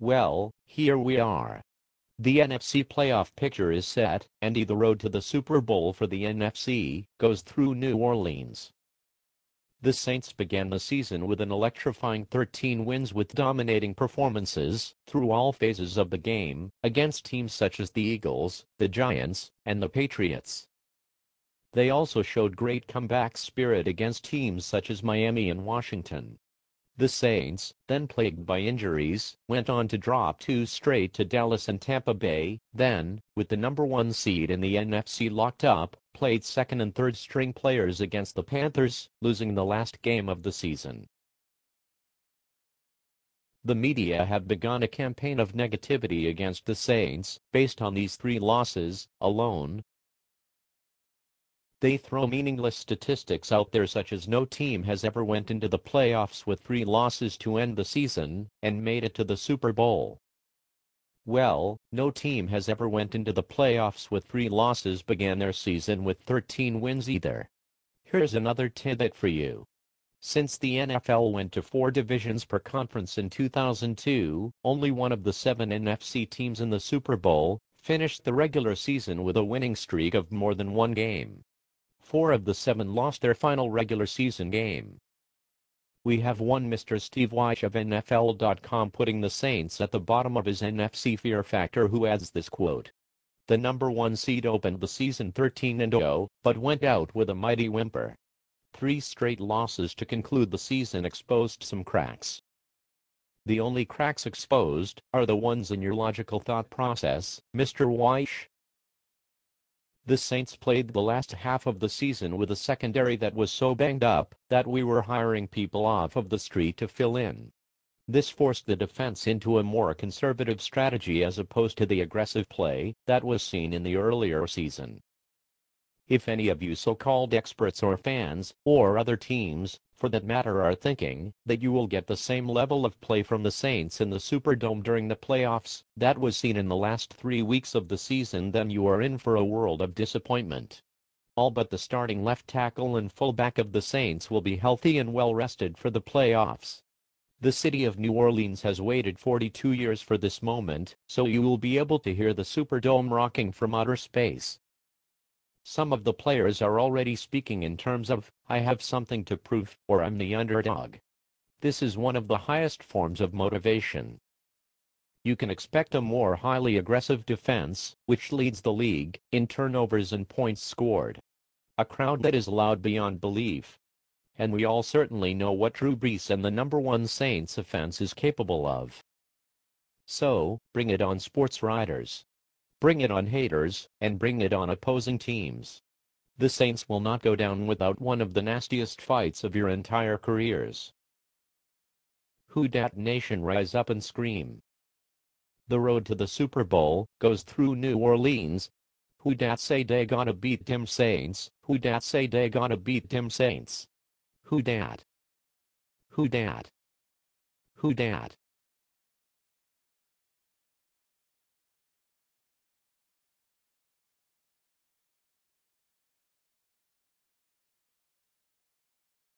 Well, here we are. The NFC playoff picture is set, and the road to the Super Bowl for the NFC goes through New Orleans. The Saints began the season with an electrifying 13 wins with dominating performances through all phases of the game against teams such as the Eagles, the Giants, and the Patriots. They also showed great comeback spirit against teams such as Miami and Washington. The Saints, then plagued by injuries, went on to drop two straight to Dallas and Tampa Bay, then, with the number one seed in the NFC locked up, played second and third string players against the Panthers, losing the last game of the season. The media have begun a campaign of negativity against the Saints, based on these three losses alone. They throw meaningless statistics out there such as no team has ever went into the playoffs with 3 losses to end the season and made it to the Super Bowl. Well, no team has ever went into the playoffs with 3 losses began their season with 13 wins either. Here's another tidbit for you. Since the NFL went to 4 divisions per conference in 2002, only one of the 7 NFC teams in the Super Bowl finished the regular season with a winning streak of more than 1 game. 4 of the 7 lost their final regular season game. We have one Mr. Steve Wyche of NFL.com putting the Saints at the bottom of his NFC fear factor, who adds this quote: "The number 1 seed opened the season 13-0, but went out with a mighty whimper. 3 straight losses to conclude the season exposed some cracks. The only cracks exposed are the ones in your logical thought process, Mr. Wyche." The Saints played the last half of the season with a secondary that was so banged up that we were hiring people off of the street to fill in. This forced the defense into a more conservative strategy as opposed to the aggressive play that was seen in the earlier season. If any of you so-called experts or fans, or other teams, for that matter, are thinking that you will get the same level of play from the Saints in the Superdome during the playoffs that was seen in the last 3 weeks of the season, then you are in for a world of disappointment. All but the starting left tackle and fullback of the Saints will be healthy and well-rested for the playoffs. The city of New Orleans has waited 42 years for this moment, so you will be able to hear the Superdome rocking from outer space. Some of the players are already speaking in terms of, "I have something to prove," or "I'm the underdog." This is one of the highest forms of motivation. You can expect a more highly aggressive defense, which leads the league in turnovers and points scored. A crowd that is loud beyond belief. And we all certainly know what Drew Brees and the number 1 Saints offense is capable of. So, bring it on, sports writers. Bring it on, haters, and bring it on, opposing teams. The Saints will not go down without one of the nastiest fights of your entire careers. Who Dat Nation, rise up and scream. The road to the Super Bowl goes through New Orleans. Who dat say they gonna beat them Saints? Who dat say they gonna beat them Saints? Who dat? Who dat? Who dat?